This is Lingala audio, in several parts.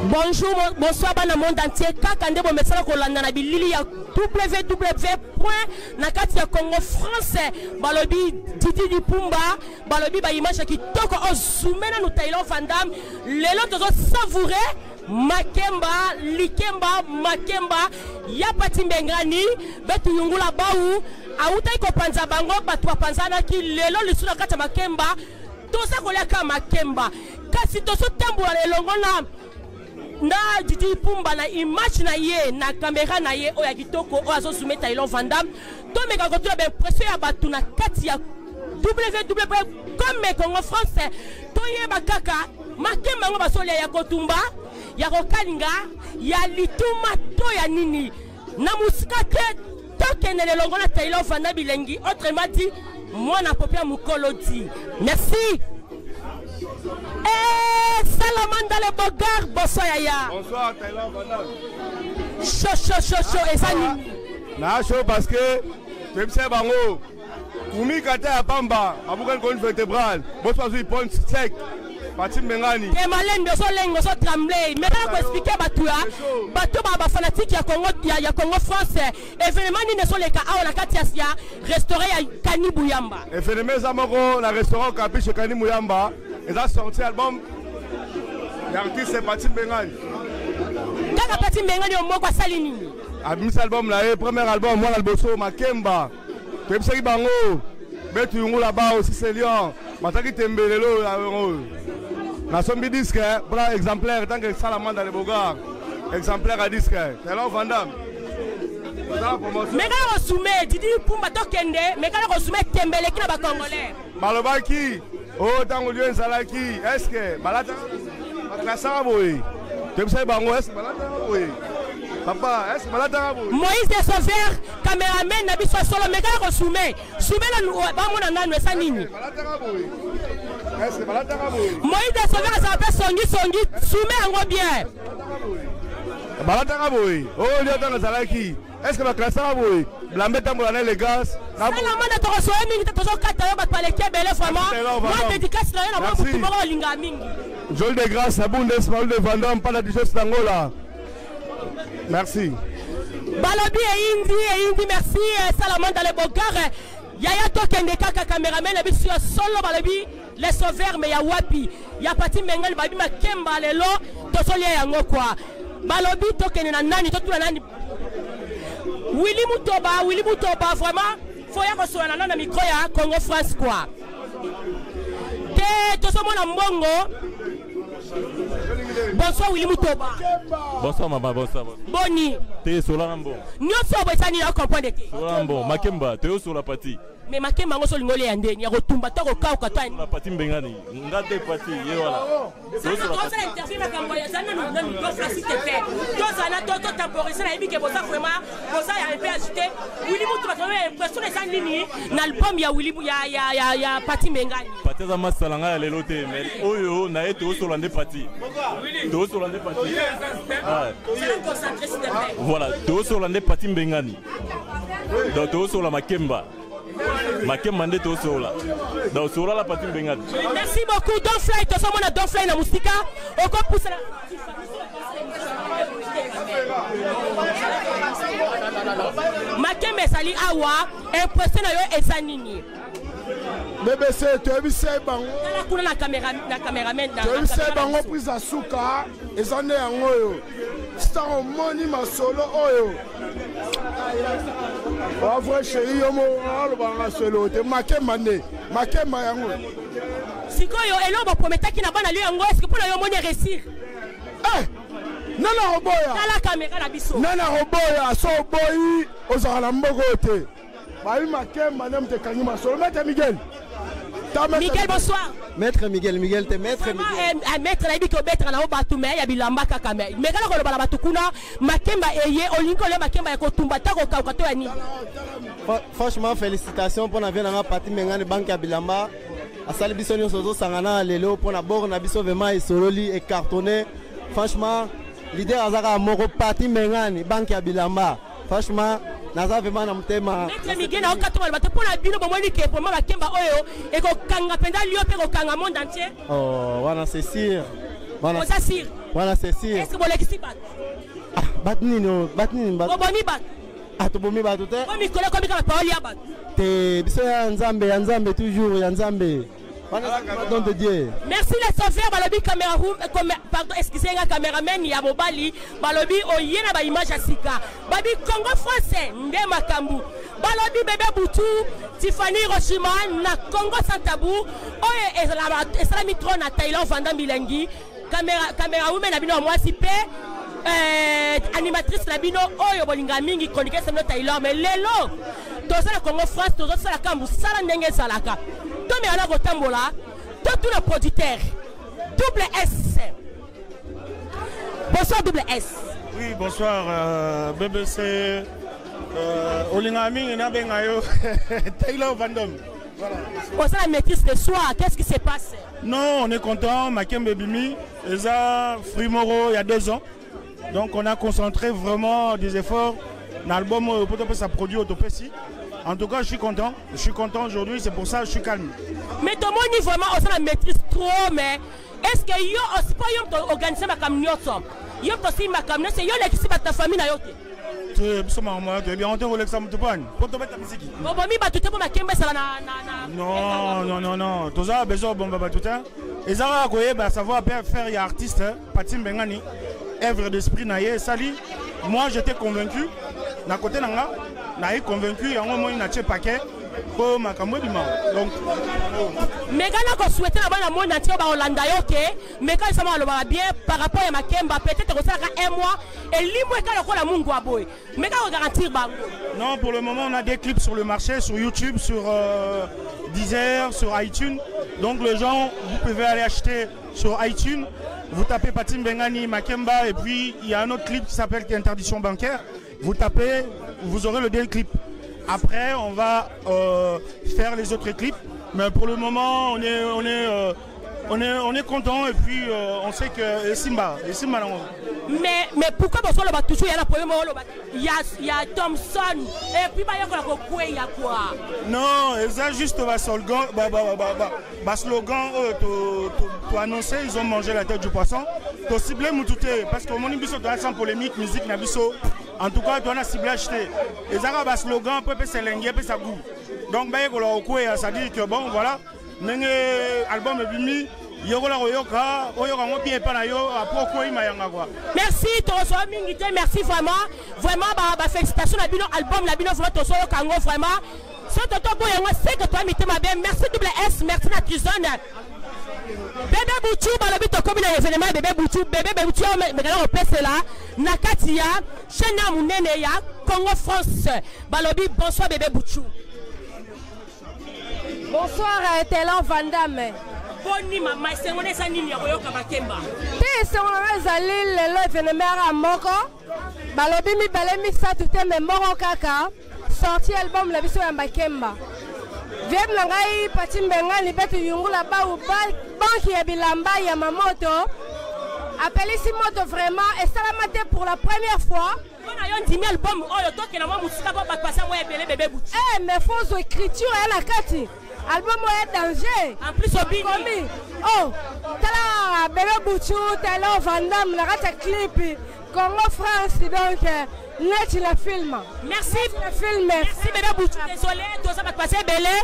Bonjour, bonsoir dans le monde entier. Kaka ndebo mesala kolanda na bilili ya www.nakati-congo français balobi Didi Dipumba balobi ba image ki toko ozumena no Thaïlande Vandam lelo tozo savourer makemba likemba makemba ya pati mbengani betu yungula bawu autai ko panza bango batu panzana ki lelo lisuna kata makemba toza koleka makemba kasi tozo tambula lelongo na Didi Pumba na image na ye na caméra na ye oya kitoko o azo soumettre Thaïlande Vandam to meka ko tula impression ya batu na kati ya www.congo français to ye bakaka makemba ngo basole ya kotumba ya kokalinga ya lituma to ya nini na musika te to kenele longo na Thaïlande Vandam bilengi autrement dit moi na popia mukolo di merci. Salamanda le Bogar, bonsoir Yaya. Bonsoir Thaïlande Vandam. Chaud, et ça na chaud parce que même si bango Koumi Kata à Pamba, à Bougan colonne vertébrale, bonsoir sur point sec, parti Mengani. Et malin de son langue, son tremblé. Mais là, pour expliquer Batoua, Batoua fanatique, il y a Congo français. Événement, ni ne sont les cas, on a Katiasia, restauré à Kani Bouyamba. Événement, Zamoro, la restaurant Kapi chez Kani Bouyamba, ils ont sorti l'album. L'artiste c'est Pati Mengani. Quand Pati Mengani au Mokwa Salini. Abmis album là, premier album, moi l'alboso Makemba. Tu sais bango, betu yungu là-bas aussi c'est Lyon. Mataki tembelelo là. Na sombi disque, bras exemplaire tant que Salamanda dans les Bogards. Exemplaire à disque. Thaïlande Vandam. Mais quand on soumet, Didi Pumba Tokende, mais quand on soumet Tembele qui n'a pas congolais. Malobaki, oh tango lieu Zalaki, est-ce que Balata Klasaboui, tu sais bango est-ce Balata oui. Papa, est-ce Balata oui. Moïse de Sauveur, caméraman Nabi Solo, mais quand on soumet la nous, on a nous ça nini. Est-ce que Balata oui. Moïse de Sauveur ça s'appelle Songi, soumet en bien. Balata oui. Oh lieu tango Zalaki. Est-ce que la classe a oui? La mettre en bonne les gars. La main de ton soin, mingi toujours 4 ans, pas les kebele vraiment. Moi dédicace là, la main pour tout linga mingi. Jolie de grâce à Bundesliga de Vandam, pas la digestion d'Angola. Merci. Balobi et Indi, merci. Salamand dans les Bogards. Yaya Tokende Kaka caméraman, la bisu solo Balobi, les sauveurs, mais ya wapi. Ya pati mengal, babi ma kemba lelo, to solia yango quoi. Balobi Tokende na nani, to la nani. Willy Moutoba, vraiment, faut y avoir sur la micro ya Congo France quoi. Tout ce monde en bongo. Bonsoir Willy Moutoba. Bonsoir maman, bonsoir. Boni. T'es sur la rambo. Nous sommes au Bessani, on comprend de qui. Sur la rambo, Makemba, t'es sur la partie. Mais Makemba, on se l'ingole et andé, ni retumba, t'as au cas où t'as la partie Mbengani. Ngate partie, et voilà. C'est sur la partie. L'interview va camboyer, ça nous donne une grosse facile de faire. Tous en a d'autres temporisés, la émission que ça vraiment, pour ça il y a un peu agité. Willy Moutoba, tu as l'impression de ça nini, l'album il y a Willy, il y a partie Mbengani. Partie za masalanga ya lelo te, mais oyo na été au solande partie. T'es sur la partie. Voilà, t'es sur la partie Mbengani. Donc t'es sur la Makemba. Makemba ndé t'es sur la. Donc sur la partie Mbengani. Merci beaucoup. Don Fly, tout ça on a Don Fly na musica. On peut pousser la. Makemba sali awa, impressionné yo ezanini. BBC, tu as vu ça, bango. La caméraman. Tu as vu ça, bango, prise à souka. Et ça n'est en oyo. C'est un moni ma solo oyo. Oh, vrai chéri, yo mo, le bango solo. Te Makemba ne. Makemba yango. Si quoi yo, elo ba prometa ki na bana lui yango, est-ce que pour la yo moni réussir? Eh, nana roboya. La caméra la biso. Nana roboya, so boyi, ozala mboko te. Babi Makemba nem te kanyi ma solo. Maître Miguel. Miguel, bonsoir. Maître Miguel, t'es maître Miguel. Maître, il dit que maître na obatu me ya bilamba kaka me. Mais quand on bala batukuna, Makemba eye, olinko le Makemba ya kotumba ta ko kato ya ni. Franchement, félicitations pour na bien na parti mengane banque ya bilamba. Asali biso nyo sozo sangana lelo pour na bord na biso vraiment isololi et cartonné. Franchement, leader azaka moko parti mengane banque ya bilamba. Franchement, naza vraiment na mtema. Maître Miguel na okato bato pour na bino bomoni ke pour Makemba oyo et ko kanga penda lio pe ko kanga monde entier. Oh, voilà c'est sûr. Voilà. Ça sûr. Voilà, c'est sûr. Est-ce que vous l'avez bat? Batnino, batnino, Vous avez bat? Ah, tu bombi bat tout est? Vous avez combien de paroles à battre? T'es Nzambe toujours, Nzambe. Pardon de Dieu. Merci les sauveurs, balobi caméraman, pardon, excusez-moi caméraman ya mobali, balobi oyena ba image à sika. Babi Congo français, nde makambu. Balobi bébé Boutou, Tiffany Hiroshima na Congo sans tabou. Oye ezala mitro na Thaïlande Vandam Bilengi. Caméra women na bino moi sipe. Animatrice la bino oyo bolinga mingi chroniqueur c'est notre Thaïlande mais lelo. Toza la Congo France, toza la kambu sala ndenge salaka. Tout le monde Tambola, tout le producteur, double S. Bonsoir double S. Oui, bonsoir BBC. Olingami et Nabengayo, Taylor Vandom. Voilà. Bonsoir la maîtrise de soi, qu'est-ce qui se passe? Non, on est content, Makembe Bimi, Eza Frimoro il y a 2 ans. Donc on a concentré vraiment des efforts. L'album peut ça produit au Topesi. En tout cas, je suis content aujourd'hui, c'est pour ça que je suis calme. Mais ton monde vraiment, on la maîtrise trop, mais est-ce que yo aussi pas organiser ma camion yo aussi ma camion, c'est yo l'équipe de ta famille na yo. Tu es bien, on te relève ça mon topan. Pour te mettre la musique. Bon mi ba tout pour ma kembe ça na. Non. Tous ça besoin bon ba tout hein. Et ça va savoir faire y artiste Patim Bengani, œuvre d'esprit naie sali. Moi j'étais convaincu. Na côté nanga, na convaincu yango mo ina che paquet ko makambo bima. Donc mais quand on souhaitait avoir la monde entier ba Hollanda yoke, mais quand ça va bien par rapport à Makemba peut-être que ça un mois et limwe quand la mungu aboy. Mais quand on garantir bango. Non, pour le moment on a des clips sur le marché, sur YouTube, sur Deezer, sur iTunes. Donc les gens, vous pouvez aller acheter sur iTunes. Vous tapez Patim Bengani Makemba et puis il y a un autre clip qui s'appelle Interdiction bancaire. Vous tapez, vous aurez le dernier clip. Après, on va faire les autres clips. Mais pour le moment, on est content et puis on sait que Simba. Mais pourquoi parce que toujours il y a Thompson et puis il y a quoi? Non, c'est juste un slogan pour annoncer ils ont mangé la tête du poisson. Tu ciblé parce que mon émission doit sans polémique musique nabiso. En tout cas, tu as ciblé acheter. Et ça va slogan peut se lenguer peut ça goût. Donc ça dit que bon voilà, mais album est bimi. Merci, merci vraiment, félicitations à Bino, album, la Bino, vraiment. C'est que toi, merci double S, merci la Trizone. Bébé Boutou, balobi to comme l'événement bébé Boutou, mais on peut là, Nakatia, Chena Mounene ya, Congo France, balobi bonsoir bébé Boutou. Bonsoir Taylor Vandam. Boni mama, c'est on est nini ya koyoka Makemba. C'est on ezali lelo événement à moko. Balobi mi balemi sa tout mais moko kaka. Sorti album la biso ya Makemba. Viens na ngai Patim Bengani betu yungula ba u banki ya bilamba ya mamoto. Appelez si moto vraiment et salamate pour la première fois. On a un dîner album oyo to ke na mo musika ba passer moi bébé Boutou. Eh mais faux écriture à la kati. Album est danger. En plus au bini. Oh, tala bébé Boutou, tala Vandam, la rate clip Congo France donc net le film. Merci le film. Merci bébé Boutou. Désolé, tout ça va passer belé.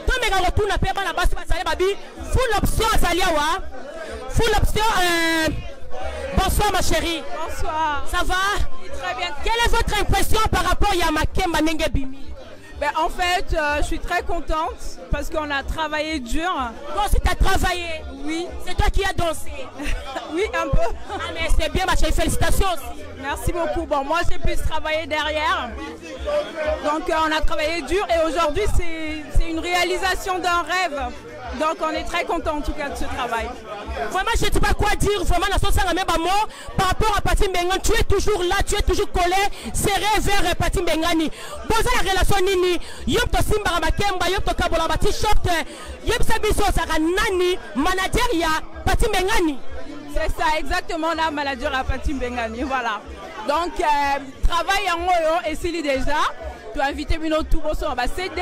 Tout mes gars retourne après la base va babi. Full option Zaliawa. Full option bonsoir ma chérie. Bonsoir. Ça va? Très bien. Quelle est votre impression par rapport à Makemba Nenge Bimi? Ben, en fait, je suis très contente parce qu'on a travaillé dur. Toi aussi, tu as travaillé? Oui. C'est toi qui as dansé? Oui, un peu. Ah, mais c'est bien, ma chérie. Félicitations aussi. Merci beaucoup. Bon, moi, j'ai pu travailler derrière. Donc, on a travaillé dur et aujourd'hui, c'est une réalisation d'un rêve. Donc, on est très content en tout cas de ce travail. Vraiment, je ne sais pas quoi dire. Vraiment, la sauce à la même mot par rapport à Patim Bengani. Tu es toujours là, tu es toujours collé, serré vers Patim Bengani. Bon, ça, la relation nini. Yop to Simba Makemba, yop to Kabola ba t-shirt, yop Sabiso Saranani, manager ya Patim Bengani. C'est ça, exactement, on a manager à Patim Bengani. Voilà. Donc, travail en Oyo et Sili déjà. tu as invité Mino tout bon son, CD,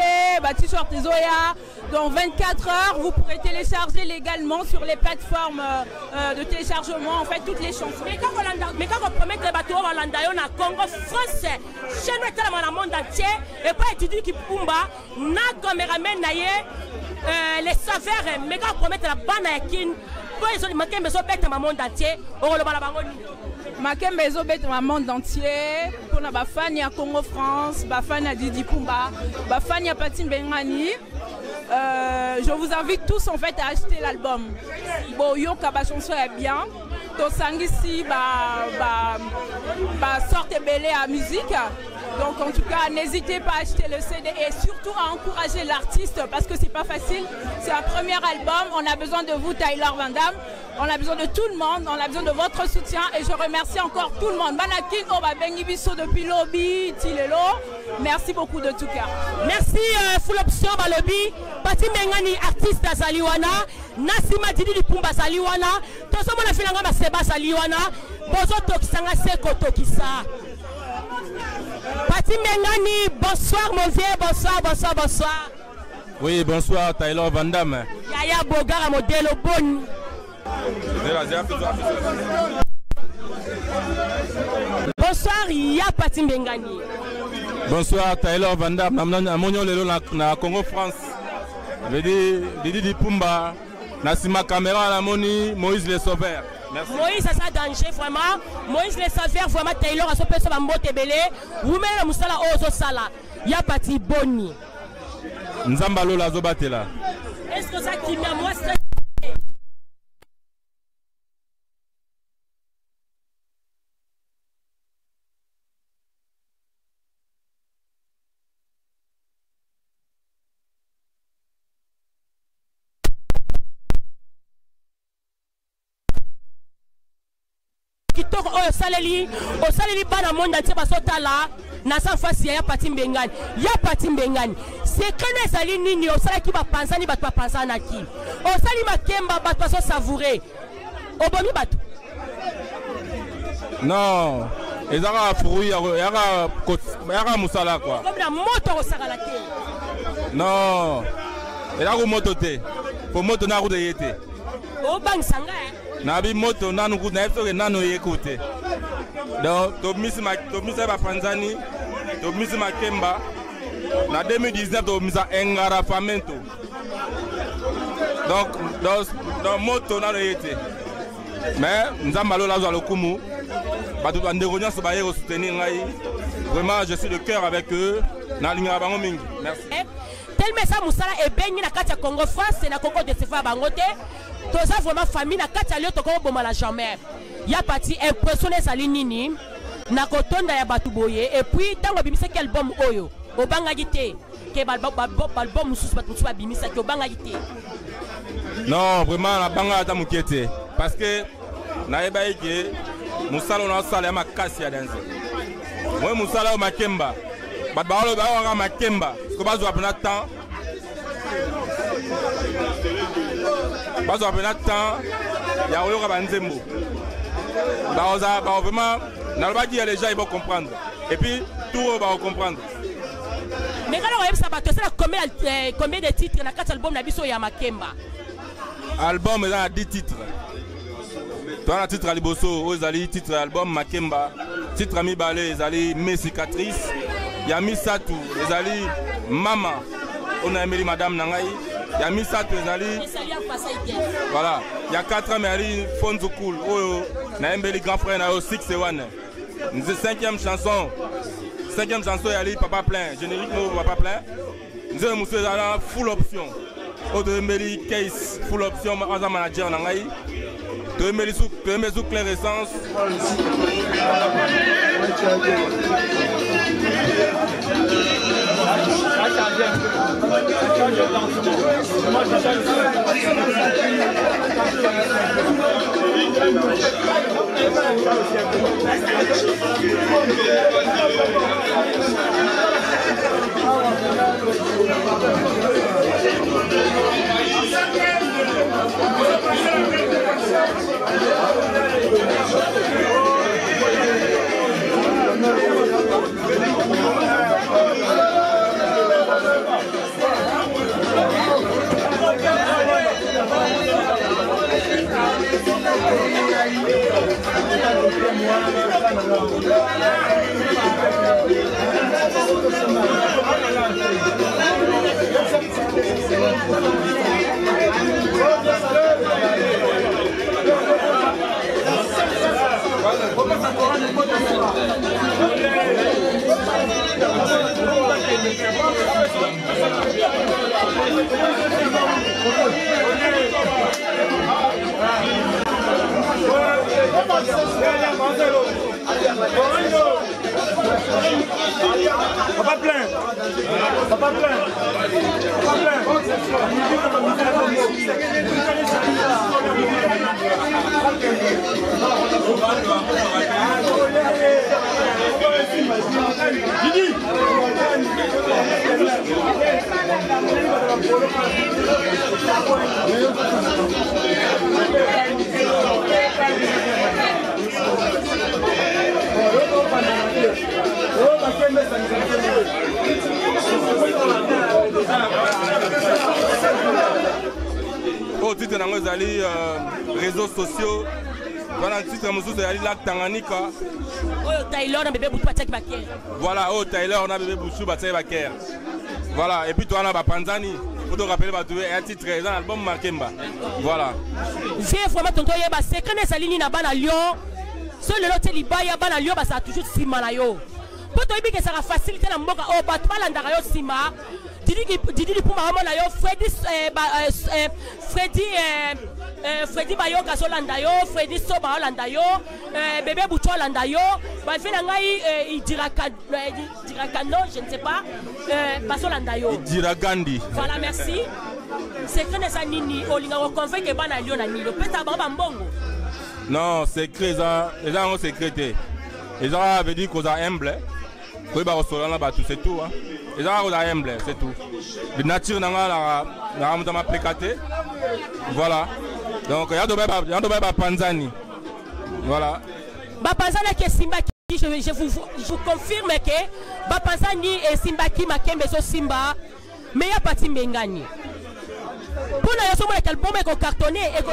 t-shirt Zoya. Dans 24 heures, vous pourrez télécharger légalement sur les plateformes de téléchargement, en fait, toutes les chansons. Mais quand on promet que les bateaux vont en Congo, France, chez nous, dans le monde entier, et pas étudier qui Pumba, na caméraman les saveurs, mais quand on promet la bande à Kin, pour les autres, Makemba Zobet dans le monde entier, on le balabangoni. Makemba Zobet dans le monde entier, pour la Bafani à Congo France, Bafani à Didi Pumba, Bafani à Patim Bengani. Je vous invite tous en fait à acheter l'album. Bon, Yoka ba chanson est bien. Tosangisi sorte belé à musique. Donc en tout cas, n'hésitez pas à acheter le CD et surtout à encourager l'artiste parce que c'est pas facile. C'est un premier album. On a besoin de vous, Tyler Van Damme. On a besoin de tout le monde. On a besoin de votre soutien et je remercie encore tout le monde. Banakin Obabengi Bisso depuis Lobby, Tilelo. Merci beaucoup de tout cœur. Merci Full Option Balobi. Pati Mengani artiste à Saliwana. Nasima Didi Pumba Saliwana. Tout ça, on a fait la gamme Seba Saliwana. Bozo Tokisanga Seko Tokisa. Pati Mengani, bonsoir mon vieux, bonsoir. Oui, bonsoir Tyler Van Damme. Yaya Bogara modèle bon. Bonsoir, ya Pati Mengani. Bonsoir Tyler Van Damme. Amonyo lelo na Congo France. Didi Pumba. Nasima caméra la moni Moïse Le Sauveur. Merci. Moïse, ça c'est danger vraiment. Moïse Le Sauveur, vraiment Taylor a son personne à Motebele. Vous mettez la moussala au sala. Ya Pati Boni. Nzambalo la zobatela. Est-ce que ça qui m'a moi c'est kitoko oyo saleli bana monde entier basotala na sa fasi ya Pati Mbengani ya Pati Mbengani secret na sali nini osalaki bapanzani bato bapanzana ki osali Makemba bato baso savourer obomi bato non ezaka fruit yaka musala quoi comme na moto osakala te non ezaka moto te po moto na kude yete obangsanga Nabi moto nanu ku na episode nanu yekute. Donc to misi ba Panzani, to misi Makemba. Na 2019 to misa Engara Famento. Donc dans moto nanu yete. Mais nzambalo la zo lokumu. Ba to ndegonya so ba yero soutenir ngai. Vraiment je suis de cœur avec eux. Na linga bango mingi. Merci. Tellement ça musala e bengi na kati ya Congo France na Congo de Sefa bangote. Tout ça vraiment famille na kati ya lio toko bomala jamais. Ya Pati impressionné sali nini na kotonda ya batu boye et puis tango bimisa quel album oyo obanga gité ke album mususu batu ba bimisa ke obanga gité. Non, vraiment la banga ta mukete parce que na eba ike musala na sala ya makasi ya danse. Moi musala o Makemba. Bat baolo ba Makemba ko bazo apena temps. Bazo apena temps ya oyo ka banzembo. Baoza ba vraiment na le baki les gens ils vont comprendre et puis tout va comprendre. Mais quand on ça bato ça combien de titres na 4 albums na biso ya Makemba. Album est à 10 titres. Toi la titre à liboso, ozali titre album Makemba, titre ami balé, ezali mes cicatrices. Yami Satou, ezali Mama, on a aimé Madame Nangai. Yami Satou, ezali. Voilà, il y a 4 ans, mais elle Fonzo Cool. Oh, on a aimé grand frère, on a 6-1. Cinquième chanson, elle Papa Plein. Générique, Papa Plein. Nous avons full option. On a aimé case, full option, on a manager Nangai. Tu aimes sous clair essence. Pas plein. Pas plein. Didi. Au titre de réseaux sociaux, voilà le titre de la Tanganyika. Taylor, bébé Bouchou Batek Baker. Voilà, oh Taylor, on a bébé Bouchou Batek Baker. Voilà, et puis toi on a Panzani. Pour te rappeler, un titre, un album Makemba. Voilà. J'ai vraiment tonton Yeba, c'est que les salines na bana Lyon. Seul le lot libaya bana Lyon, ça a toujours simanayo. Pour te dire que ça va faciliter la mboka, oh, bat pas l'andarayo sima. Didi pour ma maman yo, Freddy Bayoka Solandayo, Freddy Soba Landayo, bébé Boucho Landayo, bah fait il dira Kano, je ne sais pas, Baso Landayo. Il dira Gandhi. Voilà, merci. C'est que les anini, Olinga convainc que bana Lyon nani, le peta baba mbongo. Non, c'est que les gens ont sécrété. Les gens avaient dit qu'on a humble. Oui, bah, c'est tout. Hein. Les gens ont humble, c'est tout. La nature n'a pas plécaté. Voilà. Donc, il y a de Panzani. Voilà. Panzani qui est Simbaki, je vous confirme que Panzani et Simbaki Makembe sont Simba, mais il y a pas Timbengani. Pour la raison pour laquelle bombe est cartonné et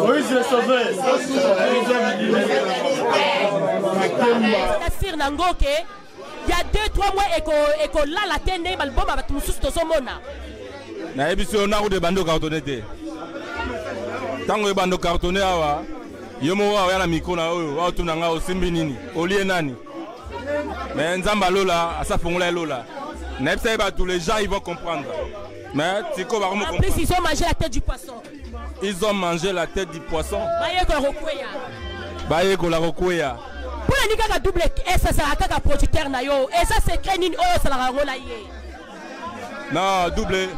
oui, je l'ai sauvé. C'est-à-dire Nangoke, il y a 2-3 mois et que là la tête n'est pas le bombe avec tout ce somona. Na ebiso on a ou de bando cartonné. Tango bando cartonné awa, yomo wa na micro na oyo, wa tunanga o simbi nini, olie nani. Mais nzamba lola, asa fongola lola. Tous les gens ils vont comprendre. Mais Tiko va comprendre. En plus, ils ont mangé la tête du poisson. Ils ont mangé la tête du poisson. Baye ko la rokuya. Pour la nika double S ça a kaka producteur na yo. Et ça c'est Kenine oh ça la rola yé. Non, double.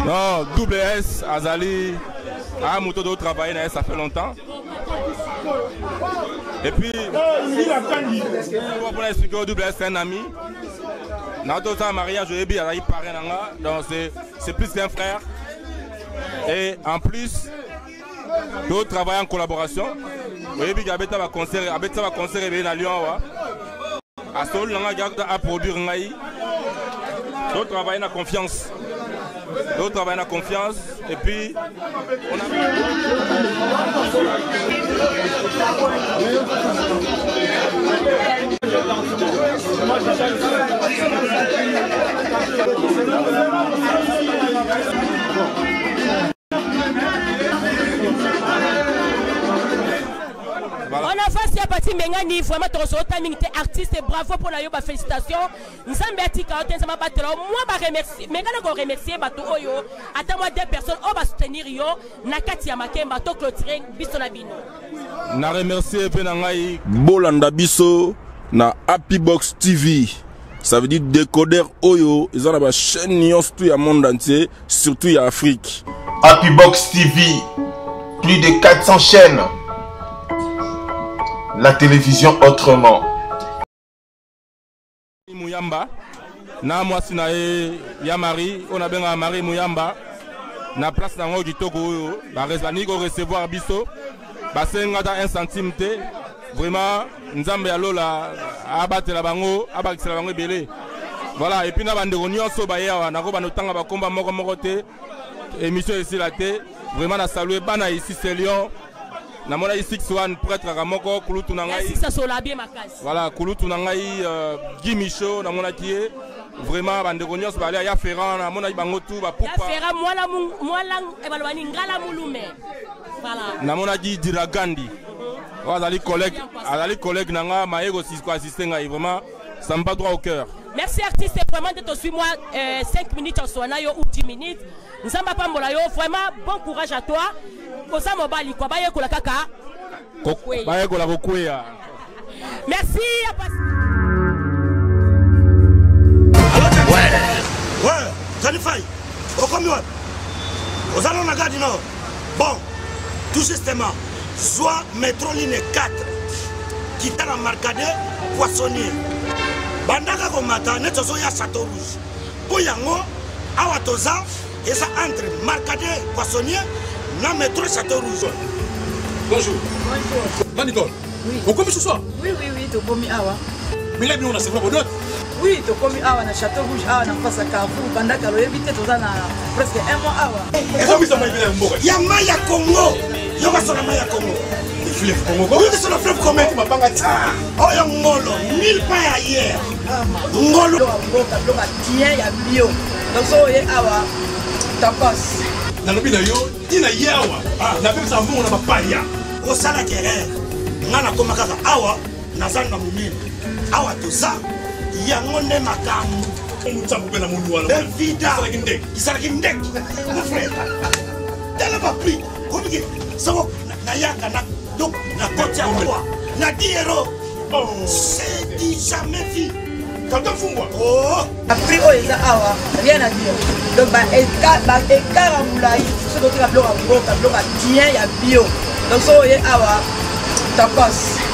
Non, double S, Azali, a un moto de travailler, ça fait longtemps. Et puis, pour expliquer au double S, c'est un ami. Notre mariage, donc c'est plus qu'un frère. Et en plus, d'autres travaillent en collaboration. Vous voyez, il y a un concert à Lyon. À Seoul, on a produit. D'autres travaillent en confiance. D'autres travaillent en confiance et puis on a... Voilà. On a fait à partir Mengani, vraiment ton timing, t'es artiste et bravo pour la yoba, félicitations. Nous sommes bêtis quand on s'est battu. Moi, je remercie, mais quand on remercie, Oyo, attends-moi deux personnes, on va soutenir yo, Nakati Makemba, to clôturer, Bissonabino. Na remercier Penangai, Bolanda Bisso, na Happy Box TV. Ça veut dire décodeur Oyo, ils ont la chaîne tout le monde entier, surtout en Afrique. Happy Box TV, plus de 400 chaînes. La télévision autrement. Mouyamba, na moi si na Yamari, on a bien à Marie Mouyamba, na place dans du Togo, ba recevoir biso, ba senga da 1 centime te, vraiment nzambe ya lola abatela bango abakisela bango ebele. Voilà, et puis na bandeko nyonso bayewa nako banotanga bakomba moko te émission ici la té vraiment na saluer bana ici c'est Lyon na mona ici Swan prêtre ramoko kulutu na ngai ça sola bien makasi. Voilà, kulutu na ngai Guy Michaud na mona kié vraiment bandeko nyonso bale ya Ferrand na mona bango tout ba pupa. Ya Ferrand mwala ebalwani ngala mulume. Voilà. Na mona di Diragandi. Azali collègue na nga maego si quoi assister ngai vraiment ça me bat droit au cœur. Merci artiste, vraiment de te suivre moi 5 minutes en soanayo ou 10 minutes. Nzamba pambola yo, vraiment bon courage à toi. Kosa mobali kwa baye kola kaka. Baye kola kokwea. Merci Ouais, Zanifai. Okomi wapi? Ozalo na gadi no. Bon, tout justement, soit métro ligne 4 qui t'a la marcade poissonnier. Bandaka komata netozo ya Château Rouge. Poyango awa toza eza entre marcade poissonnier na métro Château Rouge. Bonjour. Bonjour. Manicole. Oui. Vous commis ce soir? Oui, tu commis awa. Mais là, on a c'est pas bon. Oui, tu commis awa na Château Rouge awa na face à Carrefour. Bandaka lo éviter toza na presque un mois awa. Et comment ça m'a évité un mboka? Ya Maya Congo. Yo va sur la Maya Congo. Fleuve Congo. Oui, sur le fleuve Congo. Tu m'as pas gâté. Oh, yo ngolo, 1000 pas hier. Ngolo. Lo ba tien ya bio. Donc so ye awa. Tapos. Na lobi na yo, tina yawa. Na pesa ça mbongo na papaya. O sala kere. Ngana koma kaka awa nazanga munene. Awa toza yango nde makambo. Mutsambo pena mundu wala. Evida. Isala kindek. Mon frère. Tellement pas pris. Compliqué. Ça va na yaka na donc na côté à moi. Na 10 euros. Oh, c'est dit jamais vu. Quand on fout moi. Oh, après eza awa, rien à dire. Donc écart en moulay, ce que tu as bloqué à bloquer tien ya bio. Donc so ye awa tapos.